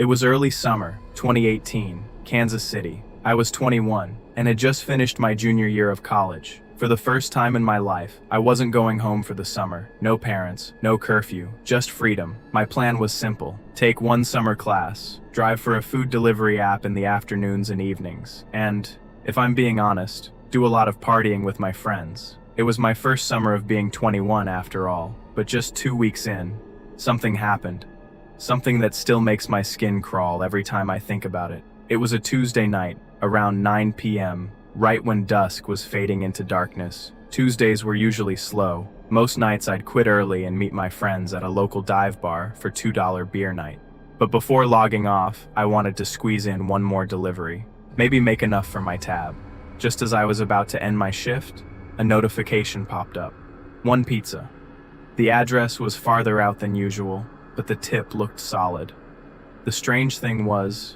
It was early summer, 2018, Kansas City. I was 21 and had just finished my junior year of college. For the first time in my life, I wasn't going home for the summer. No parents, no curfew, just freedom. My plan was simple. Take one summer class, drive for a food delivery app in the afternoons and evenings, and, if I'm being honest, do a lot of partying with my friends. It was my first summer of being 21 after all, but just 2 weeks in, something happened. Something that still makes my skin crawl every time I think about it. It was a Tuesday night, around 9 p.m., right when dusk was fading into darkness. Tuesdays were usually slow. Most nights I'd quit early and meet my friends at a local dive bar for $2 beer night. But before logging off, I wanted to squeeze in one more delivery, maybe make enough for my tab. Just as I was about to end my shift, a notification popped up. One pizza. The address was farther out than usual, but the tip looked solid. The strange thing was,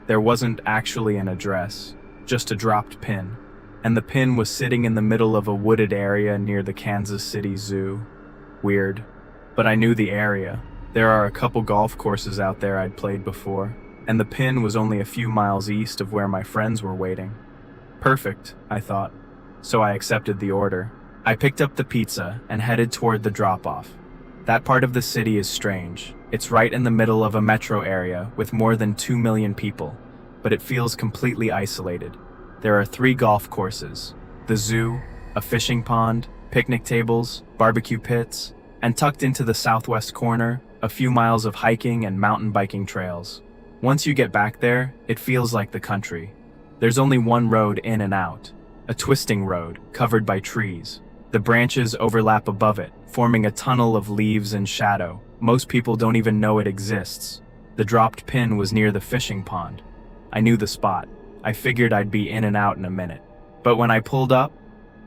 there wasn't actually an address, just a dropped pin, and the pin was sitting in the middle of a wooded area near the Kansas City Zoo. Weird, but I knew the area. There are a couple golf courses out there I'd played before, and the pin was only a few miles east of where my friends were waiting. Perfect, I thought, so I accepted the order. I picked up the pizza and headed toward the drop-off. That part of the city is strange. It's right in the middle of a metro area with more than 2 million people, but it feels completely isolated. There are 3 golf courses, the zoo, a fishing pond, picnic tables, barbecue pits, and tucked into the southwest corner, a few miles of hiking and mountain biking trails. Once you get back there, it feels like the country. There's only one road in and out, a twisting road covered by trees. The branches overlap above it, forming a tunnel of leaves and shadow. Most people don't even know it exists. The dropped pin was near the fishing pond. I knew the spot. I figured I'd be in and out in a minute. But when I pulled up,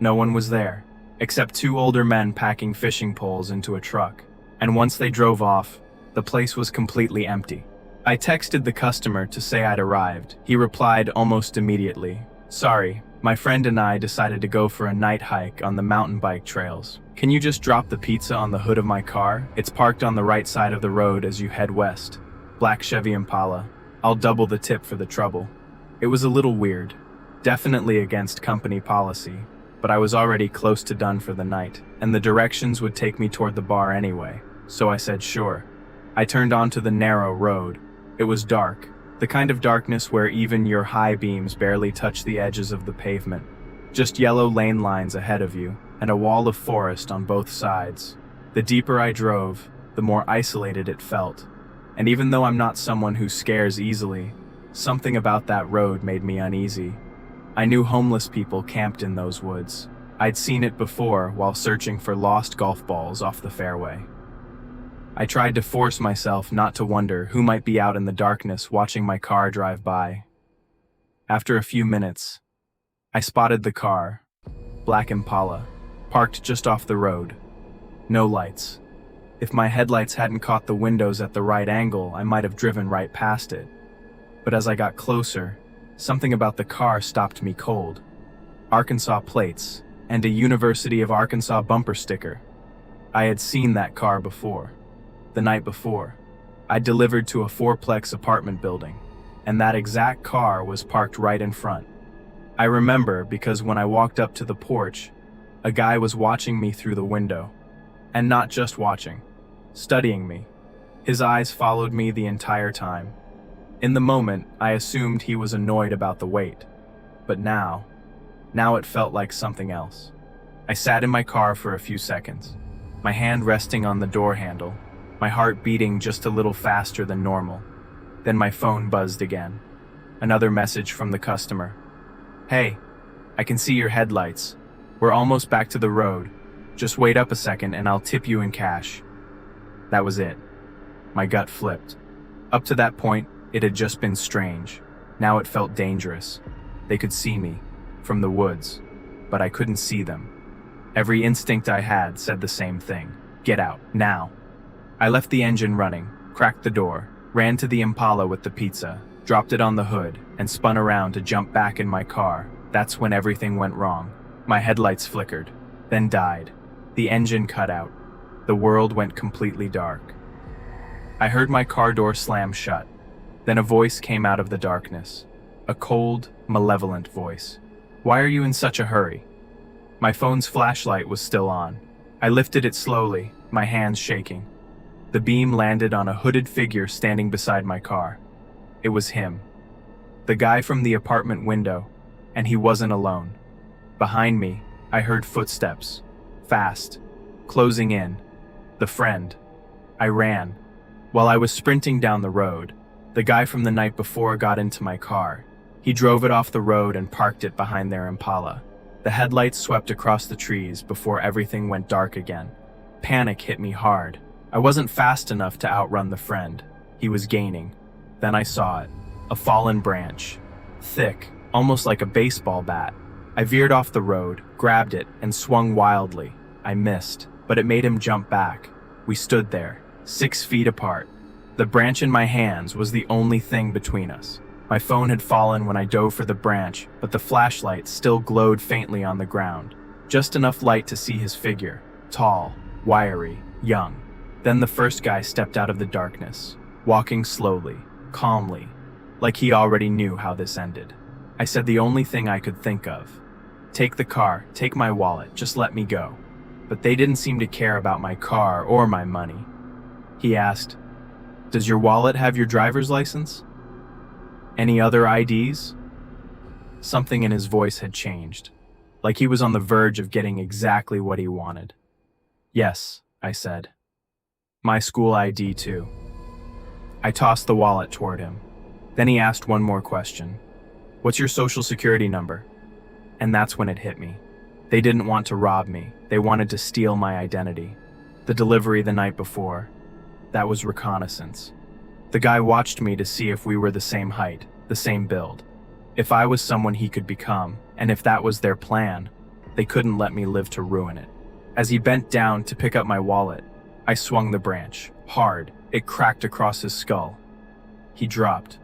no one was there, except 2 older men packing fishing poles into a truck. And once they drove off, the place was completely empty. I texted the customer to say I'd arrived. He replied almost immediately, "Sorry, my friend and I decided to go for a night hike on the mountain bike trails. Can you just drop the pizza on the hood of my car? It's parked on the right side of the road as you head west. Black Chevy Impala. I'll double the tip for the trouble." It was a little weird, definitely against company policy, but I was already close to done for the night, and the directions would take me toward the bar anyway, so I said sure. I turned onto the narrow road. It was dark, the kind of darkness where even your high beams barely touch the edges of the pavement. Just yellow lane lines ahead of you, and a wall of forest on both sides. The deeper I drove, the more isolated it felt. And even though I'm not someone who scares easily, something about that road made me uneasy. I knew homeless people camped in those woods. I'd seen it before while searching for lost golf balls off the fairway. I tried to force myself not to wonder who might be out in the darkness watching my car drive by. After a few minutes, I spotted the car, Black Impala, parked just off the road. No lights. If my headlights hadn't caught the windows at the right angle, I might have driven right past it. But as I got closer, something about the car stopped me cold. Arkansas plates, and a University of Arkansas bumper sticker. I had seen that car before. The night before, I delivered to a 4-plex apartment building, and that exact car was parked right in front. I remember because when I walked up to the porch, a guy was watching me through the window. And not just watching, studying me. His eyes followed me the entire time. In the moment, I assumed he was annoyed about the wait. But now it felt like something else. I sat in my car for a few seconds, my hand resting on the door handle, my heart beating just a little faster than normal. Then my phone buzzed again. Another message from the customer. "Hey, I can see your headlights. We're almost back to the road. Just wait up a second and I'll tip you in cash." That was it. My gut flipped. Up to that point, it had just been strange. Now it felt dangerous. They could see me, from the woods, but I couldn't see them. Every instinct I had said the same thing. Get out, now. I left the engine running, cracked the door, ran to the Impala with the pizza, dropped it on the hood, and spun around to jump back in my car. That's when everything went wrong. My headlights flickered, then died. The engine cut out. The world went completely dark. I heard my car door slam shut. Then a voice came out of the darkness. A cold, malevolent voice. "Why are you in such a hurry?" My phone's flashlight was still on. I lifted it slowly, my hands shaking. The beam landed on a hooded figure standing beside my car. It was him. The guy from the apartment window, and he wasn't alone. Behind me, I heard footsteps. Fast. Closing in. The friend. I ran. While I was sprinting down the road, the guy from the night before got into my car. He drove it off the road and parked it behind their Impala. The headlights swept across the trees before everything went dark again. Panic hit me hard. I wasn't fast enough to outrun the friend. He was gaining. Then I saw it. A fallen branch. Thick, almost like a baseball bat. I veered off the road, grabbed it, and swung wildly. I missed, but it made him jump back. We stood there, 6 feet apart. The branch in my hands was the only thing between us. My phone had fallen when I dove for the branch, but the flashlight still glowed faintly on the ground. Just enough light to see his figure. Tall, wiry, young. Then the first guy stepped out of the darkness, walking slowly, calmly, like he already knew how this ended. I said the only thing I could think of. "Take the car, take my wallet, just let me go." But they didn't seem to care about my car or my money. He asked, "Does your wallet have your driver's license? Any other IDs?" Something in his voice had changed, like he was on the verge of getting exactly what he wanted. "Yes," I said. "My school ID too." I tossed the wallet toward him. Then he asked one more question. "What's your social security number?" And that's when it hit me. They didn't want to rob me. They wanted to steal my identity. The delivery the night before, that was reconnaissance. The guy watched me to see if we were the same height, the same build. If I was someone he could become, and if that was their plan, they couldn't let me live to ruin it. As he bent down to pick up my wallet, I swung the branch, hard. It cracked across his skull. He dropped.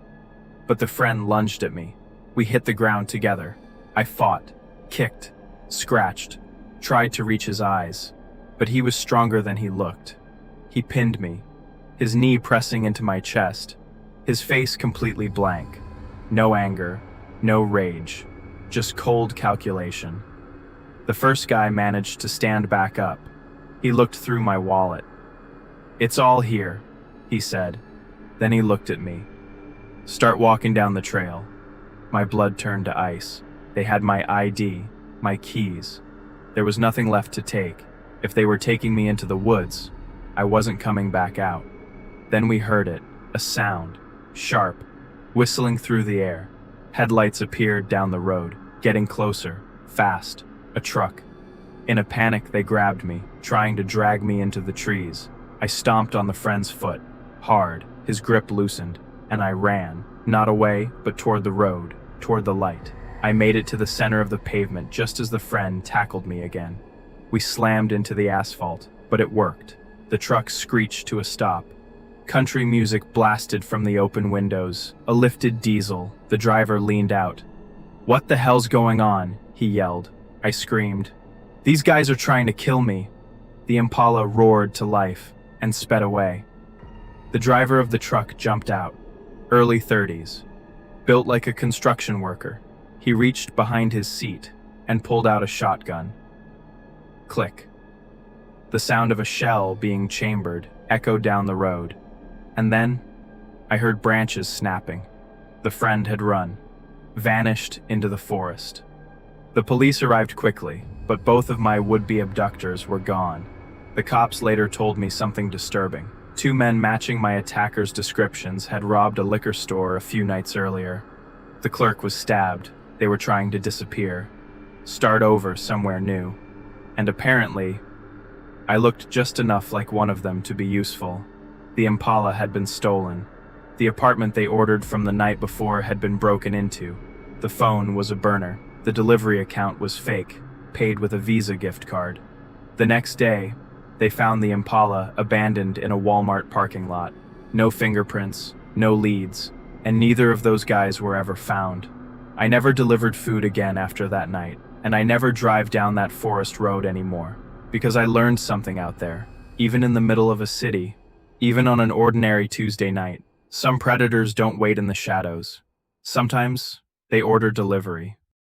But the friend lunged at me. We hit the ground together. I fought, kicked, scratched, tried to reach his eyes, but he was stronger than he looked. He pinned me, his knee pressing into my chest, his face completely blank. No anger, no rage, just cold calculation. The first guy managed to stand back up. He looked through my wallet. "It's all here," he said. Then he looked at me. "Start walking down the trail." My blood turned to ice. They had my ID, my keys. There was nothing left to take. If they were taking me into the woods, I wasn't coming back out. Then we heard it, a sound, sharp, whistling through the air. Headlights appeared down the road, getting closer, fast, a truck. In a panic, they grabbed me, trying to drag me into the trees. I stomped on the friend's foot, hard, his grip loosened, and I ran, not away, but toward the road, toward the light. I made it to the center of the pavement just as the friend tackled me again. We slammed into the asphalt, but it worked. The truck screeched to a stop. Country music blasted from the open windows, a lifted diesel. The driver leaned out. "What the hell's going on?" he yelled. I screamed. "These guys are trying to kill me." The Impala roared to life and sped away. The driver of the truck jumped out, early 30s, built like a construction worker. He reached behind his seat and pulled out a shotgun. Click. The sound of a shell being chambered echoed down the road. And then, I heard branches snapping. The friend had run, vanished into the forest. The police arrived quickly, but both of my would-be abductors were gone. The cops later told me something disturbing. 2 men matching my attackers' descriptions had robbed a liquor store a few nights earlier. The clerk was stabbed. They were trying to disappear, start over somewhere new. And apparently, I looked just enough like one of them to be useful. The Impala had been stolen. The apartment they ordered from the night before had been broken into. The phone was a burner. The delivery account was fake, paid with a Visa gift card. The next day, they found the Impala abandoned in a Walmart parking lot. No fingerprints, no leads, and neither of those guys were ever found. I never delivered food again after that night, and I never drive down that forest road anymore, because I learned something out there. Even in the middle of a city, even on an ordinary Tuesday night, Some predators don't wait in the shadows. Sometimes they order delivery.